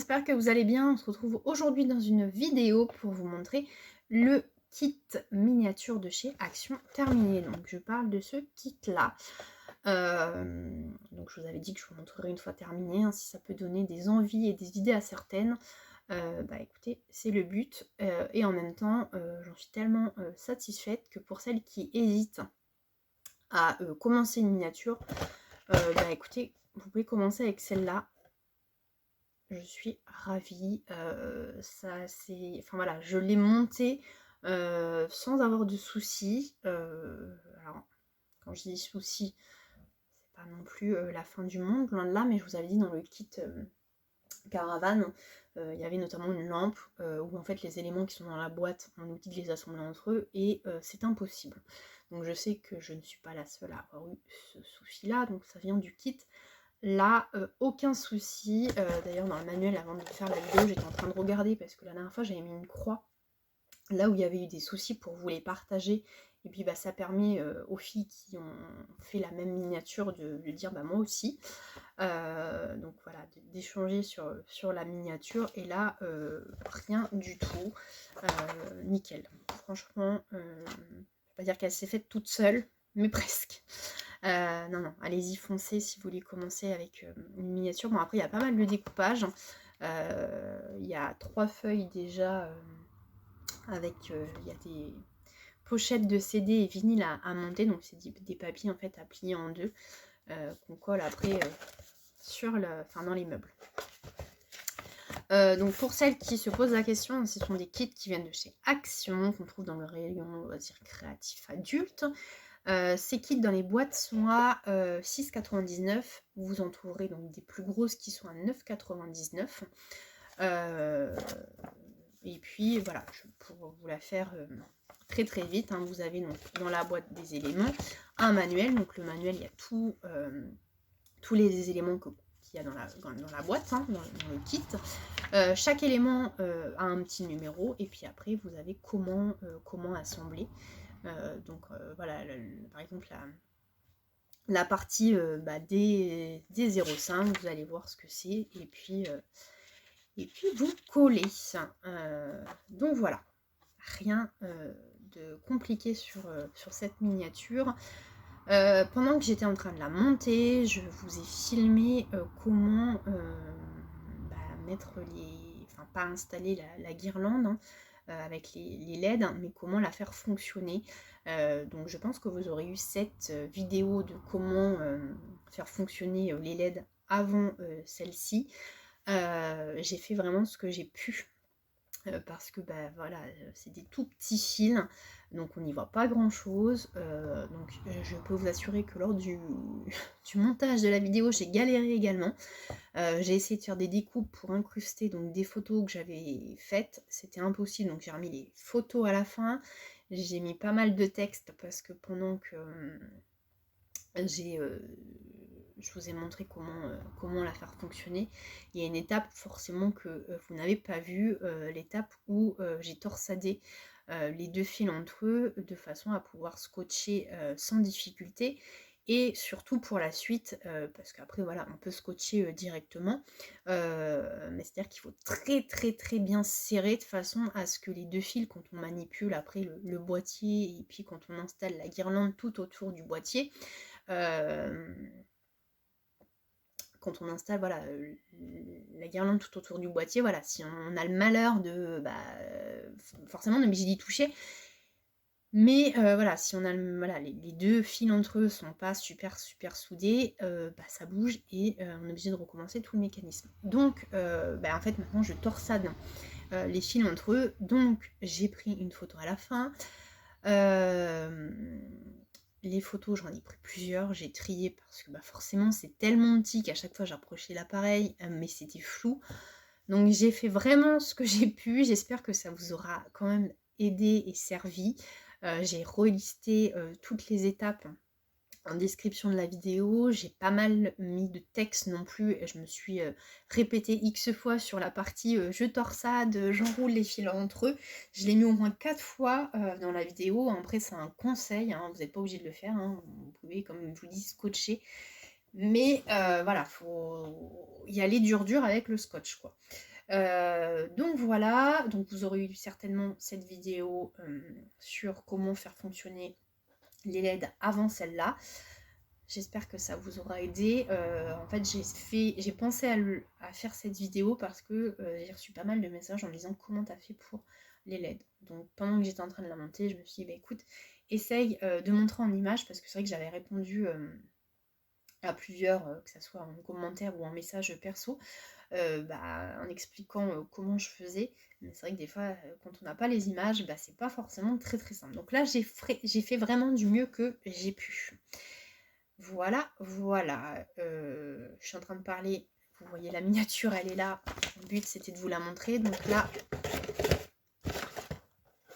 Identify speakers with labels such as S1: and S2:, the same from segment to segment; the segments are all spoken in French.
S1: j'espère que vous allez bien. On se retrouve aujourd'hui dans une vidéo pour vous montrer le kit miniature de chez Action terminé. Donc je parle de ce kit là. Donc je vous avais dit que je vous montrerai une fois terminé, hein, si ça peut donner des envies et des idées à certaines. Bah écoutez, c'est le but. Et en même temps, j'en suis tellement satisfaite que pour celles qui hésitent à commencer une miniature, bah écoutez, vous pouvez commencer avec celle-là. Je suis ravie, ça c'est... Enfin voilà, je l'ai monté sans avoir de soucis. Alors, quand je dis soucis, c'est pas non plus la fin du monde, loin de là, mais je vous avais dit dans le kit caravane, il y avait notamment une lampe où en fait les éléments qui sont dans la boîte, on oublie de les assembler entre eux et c'est impossible. Donc je sais que je ne suis pas la seule à avoir eu ce souci-là, donc ça vient du kit. Là, aucun souci. D'ailleurs, dans le manuel, avant de faire la vidéo, j'étais en train de regarder parce que la dernière fois, j'avais mis une croix là où il y avait eu des soucis pour vous les partager. Et puis, bah, ça permet aux filles qui ont fait la même miniature de dire bah, moi aussi. Donc voilà, d'échanger sur la miniature. Et là, rien du tout. Nickel. Franchement, je vais pas dire qu'elle s'est faite toute seule, mais presque. Non, allez-y, foncez si vous voulez commencer avec une miniature. Bon, après, il y a pas mal de découpage. Il y a 3 feuilles déjà avec... il y a des pochettes de CD et vinyle à monter. Donc, c'est des papiers, en fait, à plier en deux qu'on colle après dans les meubles. Donc, pour celles qui se posent la question, ce sont des kits qui viennent de chez Action, qu'on trouve dans le rayon loisirs créatifs adultes. Ces kits dans les boîtes sont à 6,99 €. Vous en trouverez donc des plus grosses qui sont à 9,99 €. Et puis voilà, pour vous la faire très très vite, hein, vous avez donc dans la boîte des éléments un manuel. Donc le manuel, il y a tous les éléments qu'il y a dans la boîte, hein, dans le kit. Chaque élément a un petit numéro et puis après vous avez comment assembler. Voilà, par exemple la partie D05, vous allez voir ce que c'est et puis vous collez. Donc voilà, rien de compliqué sur cette miniature. Pendant que j'étais en train de la monter, je vous ai filmé comment mettre pas installer la guirlande, hein, avec les LED, hein, mais comment la faire fonctionner. Donc je pense que vous aurez eu cette vidéo de comment faire fonctionner les LED avant celle-ci. J'ai fait vraiment ce que j'ai pu. Parce que voilà, c'est des tout petits fils, donc on n'y voit pas grand chose. Donc je peux vous assurer que lors du montage de la vidéo, j'ai galéré également. J'ai essayé de faire des découpes pour incruster donc des photos que j'avais faites, c'était impossible, donc j'ai remis les photos à la fin. J'ai mis pas mal de texte parce que pendant que je vous ai montré comment la faire fonctionner, il y a une étape forcément que vous n'avez pas vue, l'étape où j'ai torsadé les deux fils entre eux de façon à pouvoir scotcher sans difficulté. Et surtout pour la suite, parce qu'après voilà, on peut scotcher directement, mais c'est-à-dire qu'il faut très très très bien serrer de façon à ce que les deux fils, quand on manipule après le boîtier et puis quand on installe la guirlande tout autour du boîtier, quand on installe voilà, la guirlande tout autour du boîtier, voilà, si on a le malheur de forcément on est obligé d'y toucher, mais voilà, si on a voilà, les deux fils entre eux sont pas super soudés, ça bouge et on est obligé de recommencer tout le mécanisme. Donc en fait maintenant je torsade les fils entre eux, donc j'ai pris une photo à la fin. Les photos, j'en ai pris plusieurs, j'ai trié parce que forcément c'est tellement petit qu'à chaque fois j'approchais l'appareil, mais c'était flou. Donc j'ai fait vraiment ce que j'ai pu, j'espère que ça vous aura quand même aidé et servi. J'ai relisté toutes les étapes en description de la vidéo, j'ai pas mal mis de texte non plus, et je me suis répétée X fois sur la partie je torsade, j'enroule les fils entre eux. Je l'ai mis au moins 4 fois dans la vidéo. Après c'est un conseil, hein, vous n'êtes pas obligé de le faire, hein, vous pouvez, comme je vous dis, scotcher. Mais voilà, faut y aller dur avec le scotch, quoi. Donc voilà, donc vous aurez eu certainement cette vidéo sur comment faire fonctionner les LED avant celle-là. J'espère que ça vous aura aidé. En fait, j'ai pensé à faire cette vidéo parce que j'ai reçu pas mal de messages en me disant comment t'as fait pour les LED. Donc pendant que j'étais en train de la monter, je me suis dit, bah écoute, essaye de montrer en image, parce que c'est vrai que j'avais répondu à plusieurs, que ce soit en commentaire ou en message perso, en expliquant comment je faisais. Mais c'est vrai que des fois, quand on n'a pas les images, bah, c'est pas forcément très très simple. Donc là, j'ai fait vraiment du mieux que j'ai pu. Voilà, voilà. Je suis en train de parler. Vous voyez la miniature, elle est là. Le but, c'était de vous la montrer. Donc là,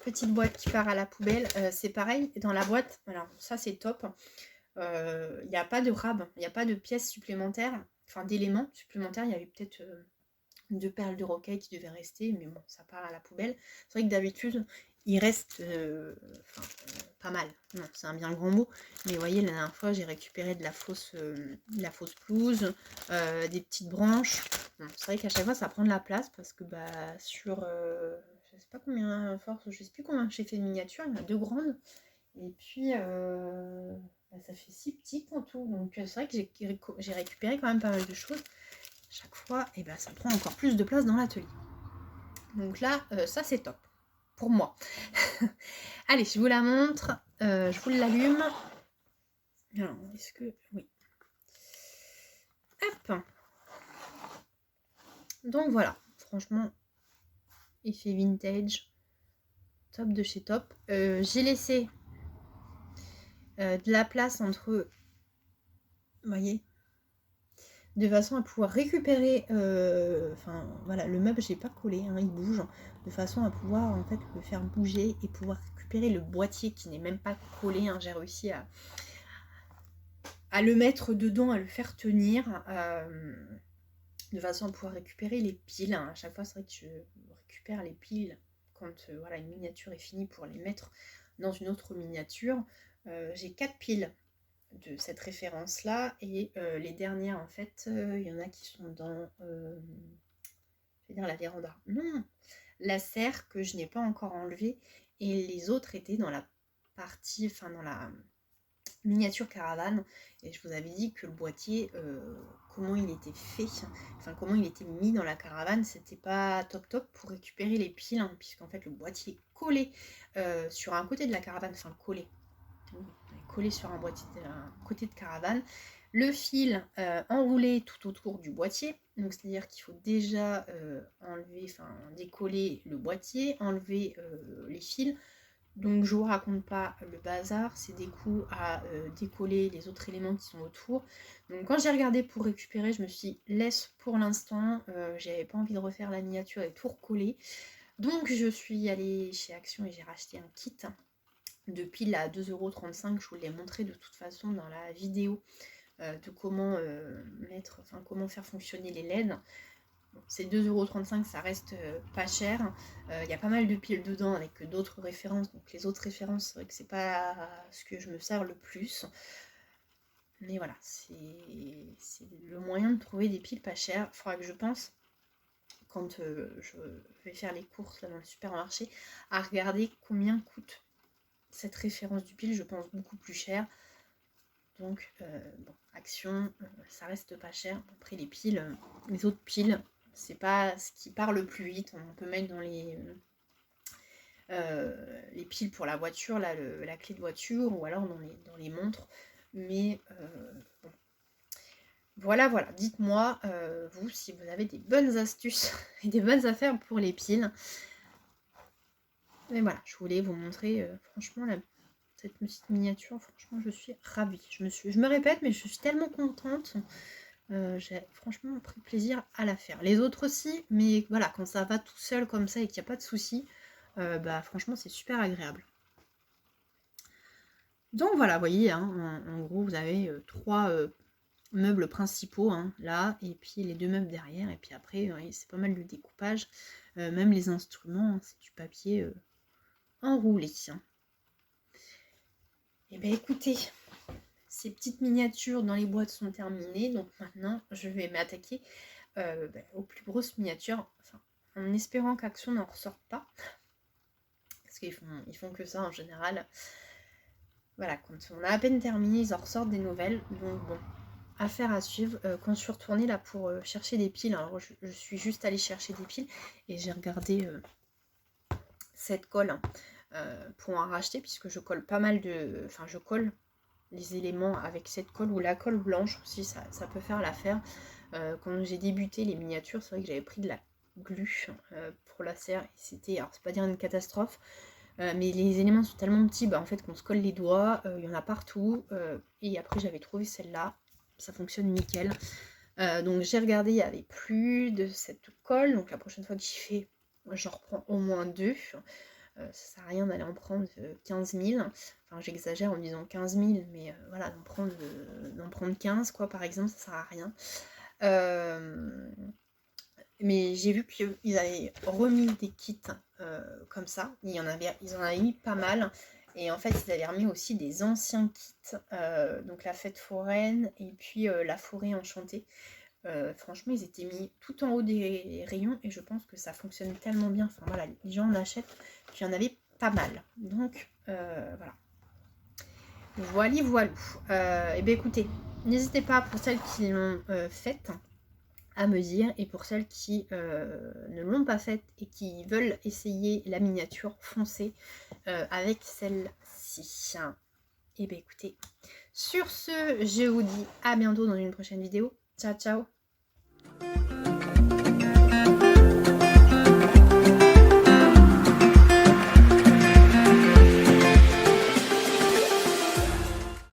S1: petite boîte qui part à la poubelle. C'est pareil, dans la boîte, alors ça c'est top. Il n'y a pas de rab, il n'y a pas de pièces supplémentaires, enfin d'éléments supplémentaires. Il y avait peut-être 2 perles de rocaille qui devaient rester, mais bon, ça part à la poubelle. C'est vrai que d'habitude, il reste pas mal. Non, c'est un bien grand mot. Mais vous voyez, la dernière fois, j'ai récupéré de la fausse pelouse, des petites branches. Bon, c'est vrai qu'à chaque fois, ça prend de la place parce que sur, je sais pas combien, force, je sais plus combien j'ai fait de miniatures, il y en a 2 grandes. Et puis, ça fait 6 petites en tout. Donc, c'est vrai que j'ai récupéré quand même pas mal de choses. Chaque fois, et ça prend encore plus de place dans l'atelier. Donc là, ça c'est top. Pour moi. Allez, je vous la montre. Je vous l'allume. Alors, est-ce que... Oui. Hop. Donc voilà. Franchement, effet vintage. Top de chez top. J'ai laissé de la place entre... Vous voyez, de façon à pouvoir récupérer, voilà, le meuble, j'ai pas collé, hein, il bouge, de façon à pouvoir en fait le faire bouger et pouvoir récupérer le boîtier qui n'est même pas collé, hein. J'ai réussi à le mettre dedans, à le faire tenir, de façon à pouvoir récupérer les piles, hein. À chaque fois, c'est vrai que je récupère les piles quand voilà, une miniature est finie pour les mettre dans une autre miniature. J'ai 4 piles de cette référence là, et les dernières en fait il y en a qui sont dans je vais dire la véranda, non, la serre que je n'ai pas encore enlevée, et les autres étaient dans la partie, enfin dans la miniature caravane. Et je vous avais dit que le boîtier, comment il était fait, enfin comment il était mis dans la caravane, c'était pas top top pour récupérer les piles, hein, puisqu'en fait le boîtier est collé sur un côté de la caravane, enfin collé sur un boîtier, un côté de caravane, le fil enroulé tout autour du boîtier. Donc c'est à dire qu'il faut déjà enlever, enfin décoller le boîtier, enlever les fils. Donc je vous raconte pas le bazar, c'est des coups à décoller les autres éléments qui sont autour. Donc quand j'ai regardé pour récupérer, je me suis dit laisse pour l'instant, j'avais pas envie de refaire la miniature et tout recoller. Donc je suis allée chez Action et j'ai racheté un kit de piles à 2,35 €. Je vous l'ai montré de toute façon dans la vidéo de comment comment faire fonctionner les LED. Bon, c'est 2,35 €, ça reste pas cher. Il y a pas mal de piles dedans avec d'autres références. Donc les autres références, c'est vrai que c'est pas ce que je me sers le plus. Mais voilà, c'est le moyen de trouver des piles pas chères. Il faudra que je pense, quand je vais faire les courses là, dans le supermarché, à regarder combien coûte cette référence du pile. Je pense beaucoup plus cher. Donc, bon, Action, ça reste pas cher. Après, les piles, les autres piles, c'est pas ce qui part le plus vite. On peut mettre dans les piles pour la voiture, là, la clé de voiture, ou alors dans les montres. Mais bon. Voilà, voilà. Dites-moi, vous, si vous avez des bonnes astuces et des bonnes affaires pour les piles. Mais voilà, je voulais vous montrer, franchement, cette petite miniature. Franchement, je suis ravie. Je me répète, mais je suis tellement contente. J'ai franchement pris plaisir à la faire. Les autres aussi, mais voilà, quand ça va tout seul comme ça et qu'il n'y a pas de soucis, franchement, c'est super agréable. Donc voilà, vous voyez, hein, en gros, vous avez 3 meubles principaux, hein, là, et puis les 2 meubles derrière, et puis après, c'est pas mal de découpage. Même les instruments, hein, c'est du papier enroulé. Et bien écoutez, ces petites miniatures dans les boîtes sont terminées, donc maintenant je vais m'attaquer aux plus grosses miniatures, enfin, en espérant qu'Action n'en ressorte pas, parce qu'ils font que ça en général. Voilà, quand on a à peine terminé, ils en ressortent des nouvelles, donc bon, affaire à suivre. Quand je suis retournée là pour chercher des piles, alors je suis juste allée chercher des piles, et j'ai regardé cette colle, hein, pour en racheter, puisque je colle pas mal de... Enfin, je colle les éléments avec cette colle, ou la colle blanche aussi, ça peut faire l'affaire. Quand j'ai débuté les miniatures, c'est vrai que j'avais pris de la glu pour la serre, et c'était, alors c'est pas dire une catastrophe, mais les éléments sont tellement petits, bah, en fait, qu'on se colle les doigts, il y en a partout, et après j'avais trouvé celle-là, ça fonctionne nickel. Donc j'ai regardé, il n'y avait plus de cette colle, donc la prochaine fois que j'y fais, j'en reprends au moins 2. Ça sert à rien d'aller en prendre 15 000, enfin j'exagère en disant 15 000, mais voilà, d'en prendre 15 quoi par exemple, ça sert à rien. Mais j'ai vu qu'ils avaient remis des kits comme ça, ils en avaient mis pas mal, et en fait ils avaient remis aussi des anciens kits, donc la fête foraine et puis la forêt enchantée. Franchement, ils étaient mis tout en haut des rayons, et je pense que ça fonctionne tellement bien. Enfin voilà, les gens en achètent, puis il y en avait pas mal. Donc voilà. Voilou. Et bien écoutez, n'hésitez pas, pour celles qui l'ont faite, à me dire, et pour celles qui ne l'ont pas faite et qui veulent essayer la miniature, foncez avec celle-ci. Et bien écoutez, sur ce, je vous dis à bientôt dans une prochaine vidéo. Ciao ciao.